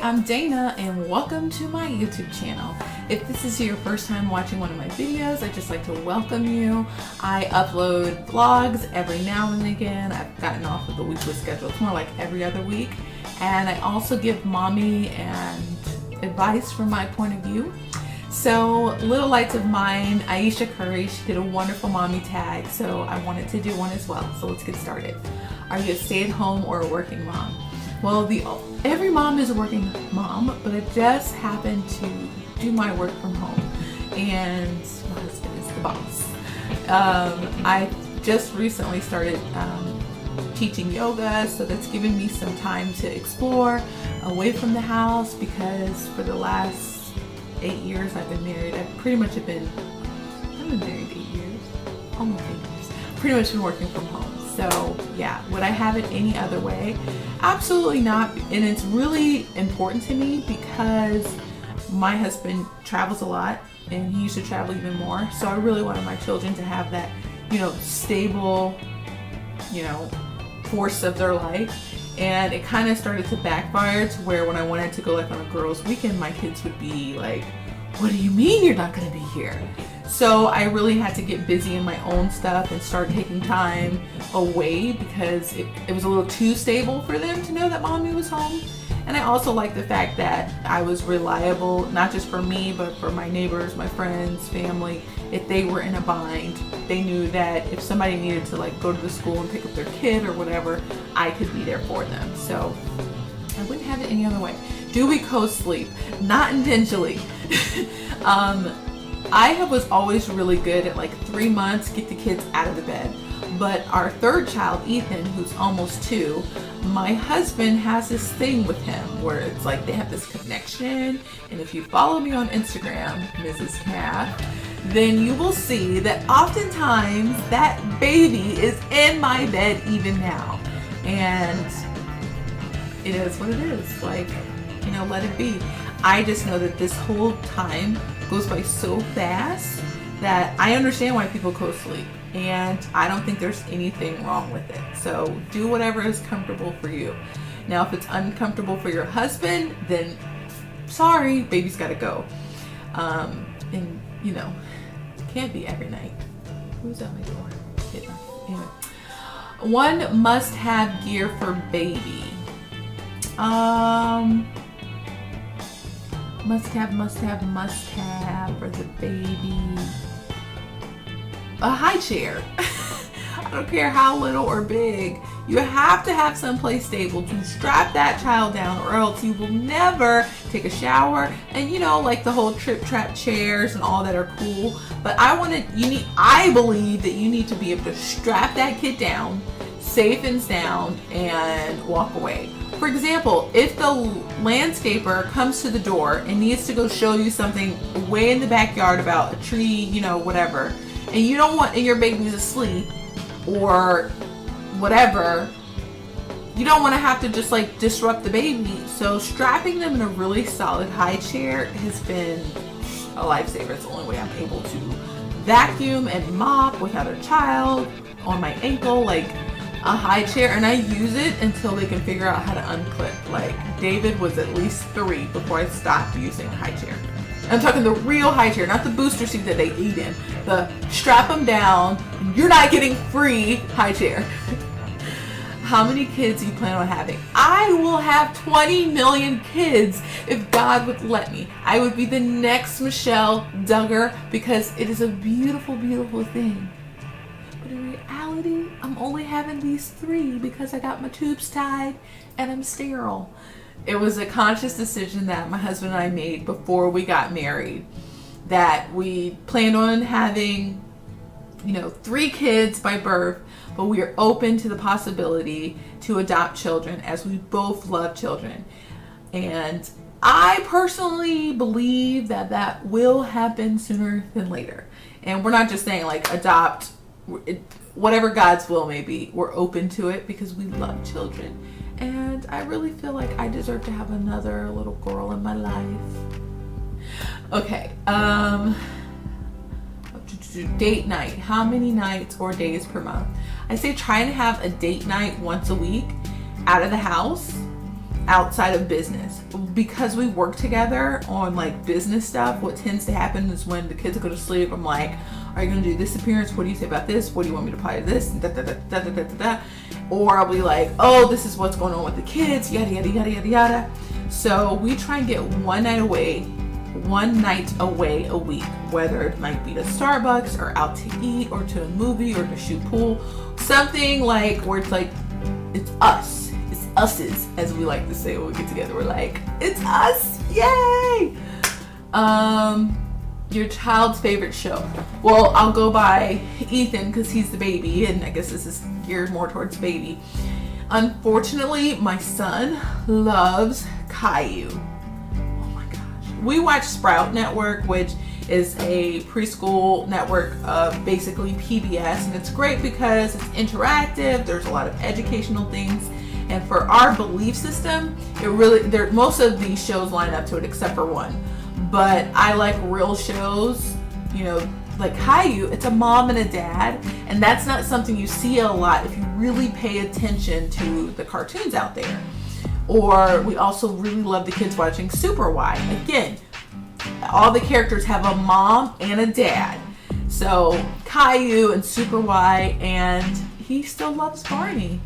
I'm Dana and welcome to my YouTube channel. If this is your first time watching one of my videos, I'd just like to welcome you. I upload vlogs every now and again. I've gotten off of the weekly schedule. It's more like every other week. And I also give mommy and advice from my point of view. So little lights of mine, Aisha Curry, she did a wonderful mommy tag, so I wanted to do one as well. So let's get started. Are you a stay-at-home or a working mom? Well, every mom is a working mom, but I just happen to do my work from home, and my husband is the boss. I just recently started teaching yoga, so that's given me some time to explore away from the house, because for the last 8 years I've been married. I've been married 8 years, almost 8 years. Pretty much been working from home. So yeah, would I have it any other way? Absolutely not. And it's really important to me because my husband travels a lot and he used to travel even more. So I really wanted my children to have that, stable, force of their life. And it kind of started to backfire to where when I wanted to go like on a girls' weekend, my kids would be like, "What do you mean you're not going to be here?" So I really had to get busy in my own stuff and start taking time away because it was a little too stable for them to know that mommy was home. And I also like the fact that I was reliable, not just for me, but for my neighbors, my friends, family. If they were in a bind, they knew that if somebody needed to go to the school and pick up their kid or whatever, I could be there for them. So I wouldn't have it any other way. Do we co-sleep? Not intentionally. I was always really good at 3 months, get the kids out of the bed. But our third child, Ethan, who's almost 2, my husband has this thing with him where it's like they have this connection. And if you follow me on Instagram, Mrs. Taft, then you will see that oftentimes that baby is in my bed even now. And it is what it is. Let it be. I just know that this whole time goes by so fast that I understand why people co-sleep, and I don't think there's anything wrong with it. So do whatever is comfortable for you. Now, if it's uncomfortable for your husband, then sorry, baby's got to go. And can't be every night. Who's at my door? Anyway, one must-have gear for baby. Must have for the baby. A high chair. I don't care how little or big. You have to have someplace stable to strap that child down, or else you will never take a shower. And the whole trip trap chairs and all that are cool. But I believe that you need to be able to strap that kid down, safe and sound, and walk away. For example, if the landscaper comes to the door and needs to go show you something way in the backyard about a tree, whatever, and you don't want, and your baby's asleep or whatever, you don't want to have to just disrupt the baby. So strapping them in a really solid high chair has been a lifesaver. It's the only way I'm able to vacuum and mop without a child on my ankle, a high chair, and I use it until they can figure out how to unclip. David was at least 3 before I stopped using a high chair. I'm talking the real high chair, not the booster seat that they eat in. The strap them down, you're not getting free high chair. How many kids do you plan on having? I will have 20 million kids if God would let me. I would be the next Michelle Duggar because it is a beautiful, beautiful thing. But in reality, I'm only having these 3 because I got my tubes tied and I'm sterile. It was a conscious decision that my husband and I made before we got married, that we planned on having, 3 kids by birth, but we are open to the possibility to adopt children, as we both love children. And I personally believe that that will happen sooner than later. And we're not just saying adopt, whatever God's will may be, we're open to it because we love children. And I really feel like I deserve to have another little girl in my life. Okay, date night. How many nights or days per month? I say try and have a date night once a week out of the house. outside of business. Because we work together on like business stuff, what tends to happen is when the kids go to sleep, I'm like, are you going to do this appearance? What do you say about this? What do you want me to apply to this? Da, da, da, da, da, da, da. Or I'll be like, oh, this is what's going on with the kids, yada, yada, yada, yada, yada. So we try and get one night away a week, whether it might be to Starbucks or out to eat or to a movie or to shoot pool. Something like where it's like, it's us. It's us's, as we like to say when we get together. We're like, it's us, yay! Your child's favorite show. Well, I'll go by Ethan because he's the baby, and I guess this is geared more towards baby. Unfortunately, my son loves Caillou. Oh my gosh. We watch Sprout Network, which is a preschool network of basically PBS, and it's great because it's interactive. There's a lot of educational things, and for our belief system, most of these shows line up to it except for one. But I like real shows, you know, like Caillou. It's a mom and a dad, and that's not something you see a lot if you really pay attention to the cartoons out there. Or we also really love the kids watching Super Y. Again, all the characters have a mom and a dad. So Caillou and Super Y, and he still loves Barney.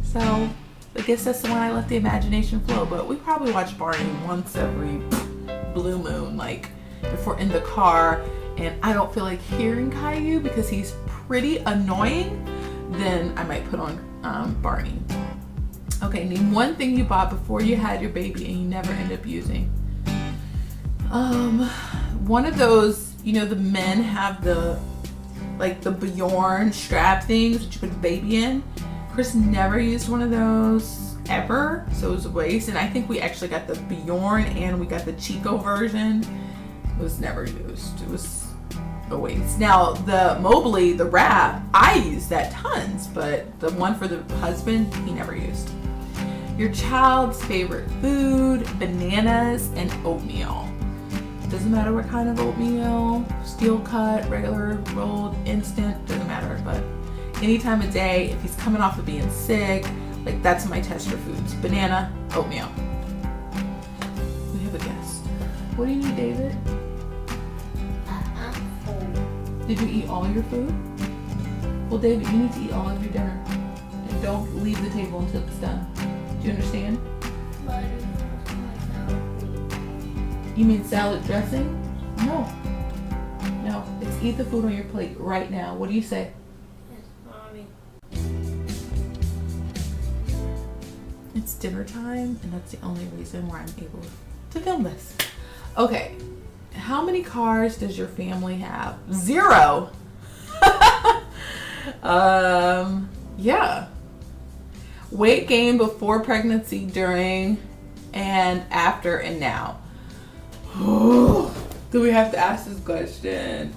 So I guess that's the one I let the imagination flow. But we probably watch Barney once every blue moon, like if we're in the car and I don't feel like hearing Caillou because he's pretty annoying, then I might put on Barney. Okay, name one thing you bought before you had your baby and you never end up using. One of those, you know, the men have the Bjorn strap things that you put the baby in. Chris never used one of those ever, so it was a waste. And I think we actually got the Bjorn and we got the Chico version. It was never used. It was a waste. Now the Mobley, the wrap, I used that tons, but the one for the husband, he never used. Your child's favorite food: bananas and oatmeal. Doesn't matter what kind of oatmeal, steel cut, regular, rolled, instant, doesn't matter. But any time of day, if he's coming off of being sick, like that's my test for foods: banana, oatmeal. We have a guest. What do you need, David? I'm full. Did you eat all your food? Well, David, you need to eat all of your dinner. And don't leave the table until it's done. Do you understand? But it's my salad. You mean salad dressing? No. No, it's eat the food on your plate right now. What do you say? Yes, Mommy. It's dinner time, and that's the only reason why I'm able to film this. Okay, how many cars does your family have? 0. Yeah. Weight gain before pregnancy, during, and after, and now. Do we have to ask this question?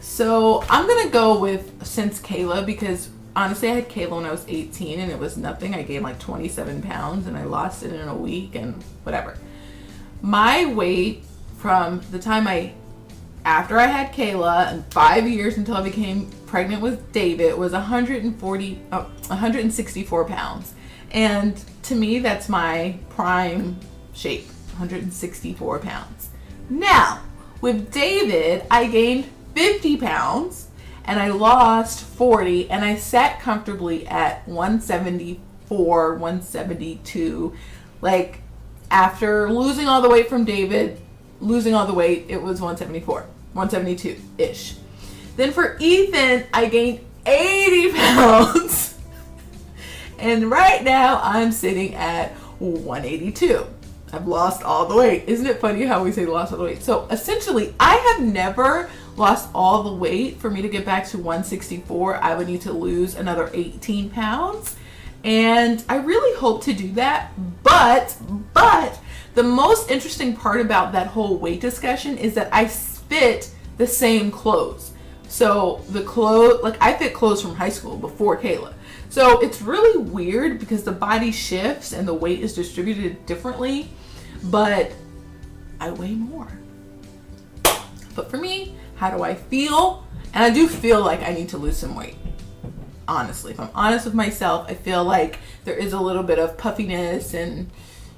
So I'm gonna go with since Kayla, because honestly I had Kayla when I was 18 and it was nothing. I gained like 27 pounds and I lost it in a week and whatever. My weight from the time after I had Kayla and 5 years until I became pregnant with David was 164 pounds. And to me, that's my prime shape, 164 pounds. Now, with David, I gained 50 pounds and I lost 40, and I sat comfortably at 174, 172. Like, after losing all the weight from David, losing all the weight, it was 174, 172-ish. Then for Ethan, I gained 80 pounds. And right now, I'm sitting at 182. I've lost all the weight. Isn't it funny how we say lost all the weight? So essentially, I have never lost all the weight. For me to get back to 164, I would need to lose another 18 pounds. And I really hope to do that. But the most interesting part about that whole weight discussion is that I fit the same clothes. So the clothes, like I fit clothes from high school before Kayla. So it's really weird because the body shifts and the weight is distributed differently, but I weigh more. But for me, how do I feel? And I do feel like I need to lose some weight. honestly. If I'm honest with myself, I feel like there is a little bit of puffiness and,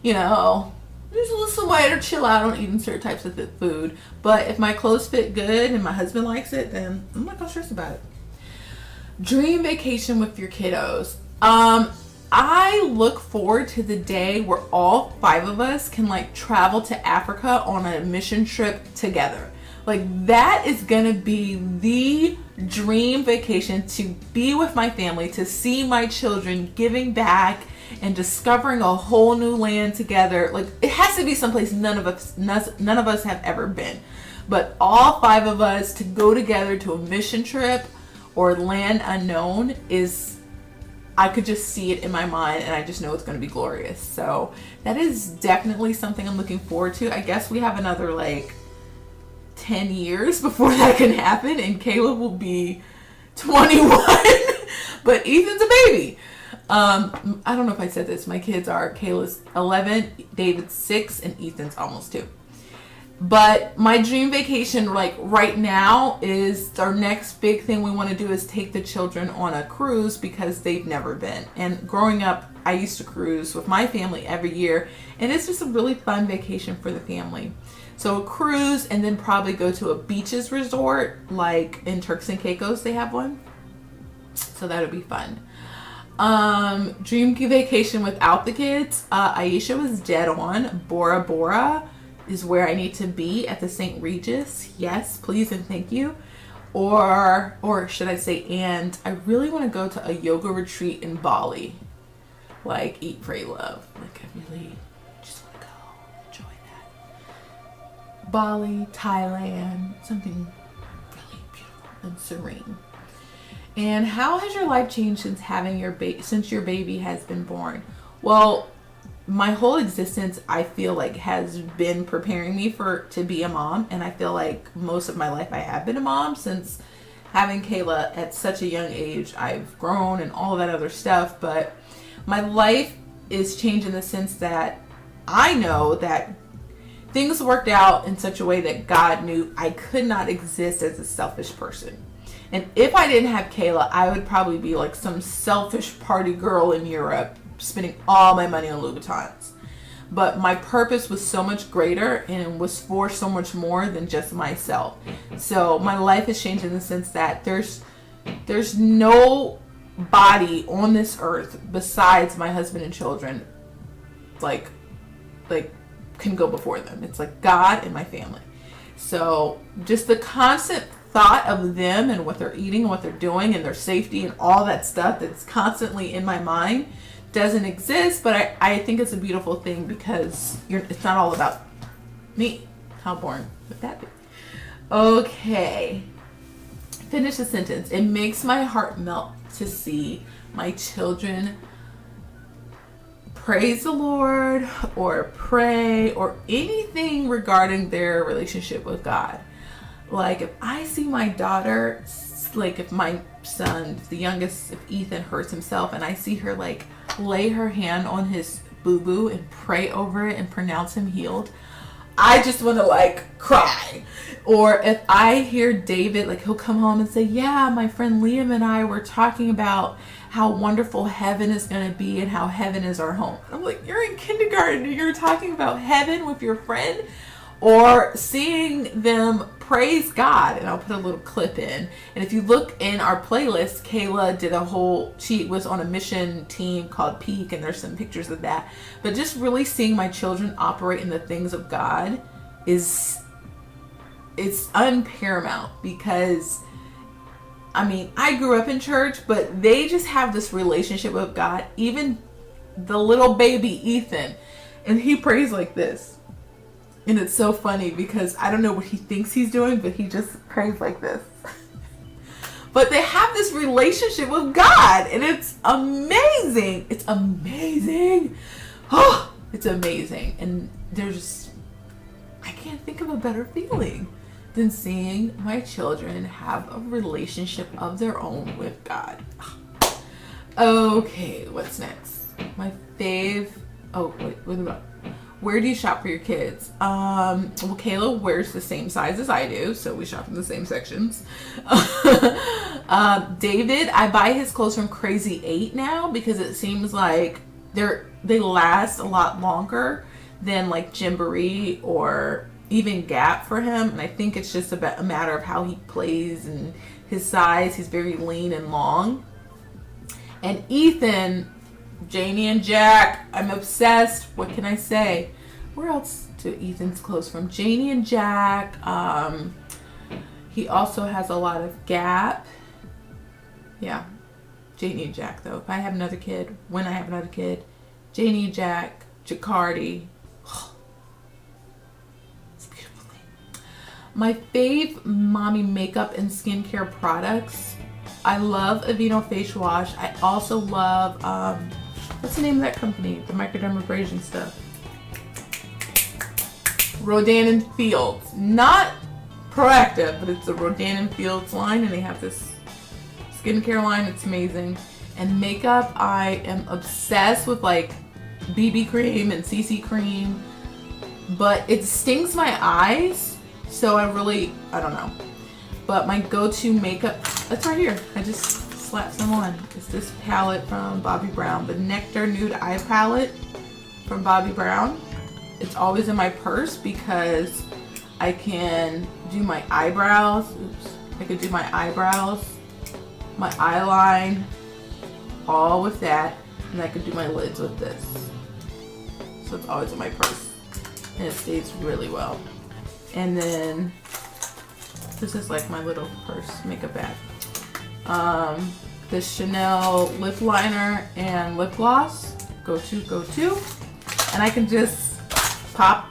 you know, there's a little way to chill out on eating certain types of food. But if my clothes fit good and my husband likes it, then I'm not gonna stress about it. Dream vacation with your kiddos. I look forward to the day where all 5 of us can like travel to Africa on a mission trip together. Like that is gonna be the dream vacation, to be with my family, to see my children giving back and discovering a whole new land together. Like it has to be someplace none of us have ever been. But all 5 of us to go together to a mission trip or land unknown is, I could just see it in my mind, and I just know it's going to be glorious. So that is definitely something I'm looking forward to. I guess we have another like 10 years before that can happen, and Caleb will be 21, but Ethan's a baby. I don't know if I said this. My kids are, Caleb's 11, David's 6, and Ethan's almost 2. But my dream vacation, like right now, is our next big thing we want to do is take the children on a cruise, because they've never been. And growing up, I used to cruise with my family every year, and it's just a really fun vacation for the family. So a cruise, and then probably go to a beaches resort, like in Turks and Caicos, they have one. So that'll be fun. Dream vacation without the kids. Aisha was dead on. Bora Bora is where I need to be, at the St. Regis. Yes, please and thank you. Or should I say, and I really want to go to a yoga retreat in Bali. Like Eat, Pray, Love. Like I really just want to go enjoy that. Bali, Thailand, something really beautiful and serene. And how has your life changed since having since your baby has been born? Well, my whole existence, I feel like, has been preparing me to be a mom. And I feel like most of my life I have been a mom. Since having Kayla at such a young age, I've grown and all of that other stuff. But my life is changed in the sense that I know that things worked out in such a way that God knew I could not exist as a selfish person. And if I didn't have Kayla, I would probably be like some selfish party girl in Europe, spending all my money on Louboutins. But my purpose was so much greater and was for so much more than just myself. So my life has changed in the sense that there's no body on this earth besides my husband and children like can go before them. It's like God and my family. So just the constant thought of them and what they're eating and what they're doing and their safety and all that stuff that's constantly in my mind doesn't exist, but I think it's a beautiful thing, because it's not all about me. How boring would that be? Okay. Finish the sentence. It makes my heart melt to see my children praise the Lord or pray or anything regarding their relationship with God. Like if I see my daughter, like if my son, the youngest, if Ethan hurts himself and I see her like lay her hand on his boo-boo and pray over it and pronounce him healed, I just want to like cry. Or if I hear David, like he'll come home and say, yeah, my friend Liam and I were talking about how wonderful heaven is going to be and how heaven is our home. And I'm like, you're in kindergarten and you're talking about heaven with your friend? Or seeing them praise God, and I'll put a little clip in. And if you look in our playlist, Kayla did she was on a mission team called Peak, and there's some pictures of that. But just really seeing my children operate in the things of God it's unparamount, because I mean, I grew up in church, but they just have this relationship with God. Even the little baby Ethan, and he prays like this. And it's so funny because I don't know what he thinks he's doing, but he just prays like this. But they have this relationship with God, and it's amazing. It's amazing. Oh, it's amazing. And I can't think of a better feeling than seeing my children have a relationship of their own with God. Okay, what's next? My fave. Oh, wait, what about? Where do you shop for your kids? Well, Kayla wears the same size as I do, so we shop in the same sections. David, I buy his clothes from Crazy 8 now because it seems like they last a lot longer than like Gymboree or even Gap for him. And I think it's just a matter of how he plays and his size. He's very lean and long. And Ethan, Janie and Jack, I'm obsessed. What can I say? Where else do Ethan's clothes from? Janie and Jack. He also has a lot of Gap. Yeah, Janie and Jack though. If I have another kid, when I have another kid, Janie and Jack, Jacquardi. It's a beautiful thing. My fave mommy makeup and skincare products. I love Aveeno face wash. I also love, what's the name of that company? The microdermabrasion stuff. Rodan and Fields. Not Proactive, but it's the Rodan and Fields line, and they have this skincare line. It's amazing. And makeup, I am obsessed with like BB cream and CC cream, but it stings my eyes, so I don't know. But my go-to makeup, it's right here. I just slapped some on. It's this palette from Bobbi Brown, the Nectar Nude Eye Palette from Bobbi Brown. It's always in my purse because I can do my eyebrows. Oops. I could do my eyebrows, my eyeline, all with that. And I could do my lids with this. So it's always in my purse. And it stays really well. And then this is like my little purse makeup bag. The Chanel lip liner and lip gloss. Go to. And I can just pop,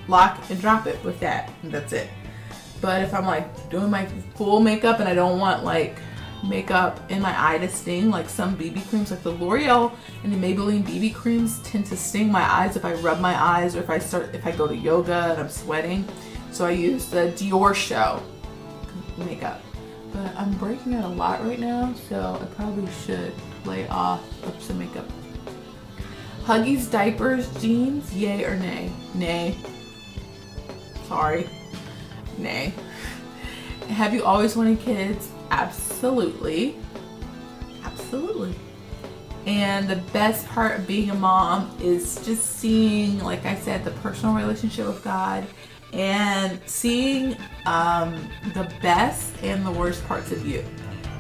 lock, and drop it with that. And that's it. But if I'm like doing my full makeup and I don't want like makeup in my eye to sting, like some BB creams, like the L'Oreal and the Maybelline BB creams tend to sting my eyes if I rub my eyes or if I go to yoga and I'm sweating. So I use the Dior Show makeup. But I'm breaking out a lot right now, so I probably should lay off of some makeup. Huggies diapers, jeans, yay or nay? Nay. Sorry. Nay. Have you always wanted kids? Absolutely. Absolutely. And the best part of being a mom is just seeing, like I said, the personal relationship with God and seeing the best and the worst parts of you.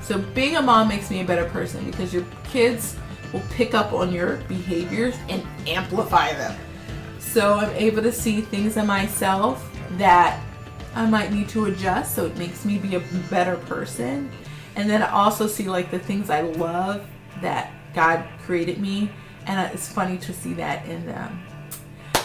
So being a mom makes me a better person because your kids will pick up on your behaviors and amplify them. So I'm able to see things in myself that I might need to adjust, so it makes me be a better person. And then I also see like the things I love that God created me, and it's funny to see that in them.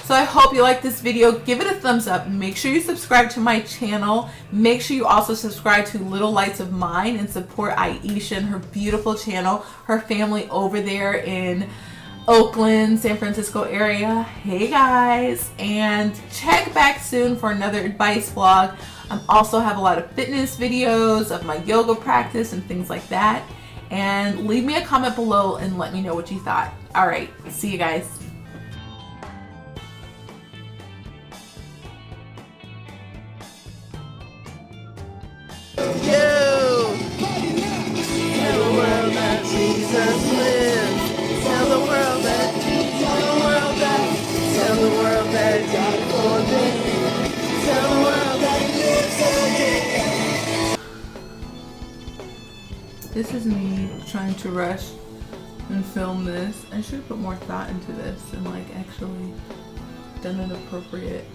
So I hope you like this video. Give it a thumbs up. Make sure you subscribe to my channel. Make sure you also subscribe to Little Lights of Mine and support Aisha and her beautiful channel, her family over there in Oakland, San Francisco area. Hey guys, and check back soon for another advice vlog. I also have a lot of fitness videos of my yoga practice and things like that. And leave me a comment below and let me know what you thought. All right, see you guys. Yo! Tell the world that Jesus lives. Tell the world that, tell the world that God forgives. Tell the world that He lives again. This is me trying to rush and film this. I should have put more thought into this and like actually done an appropriate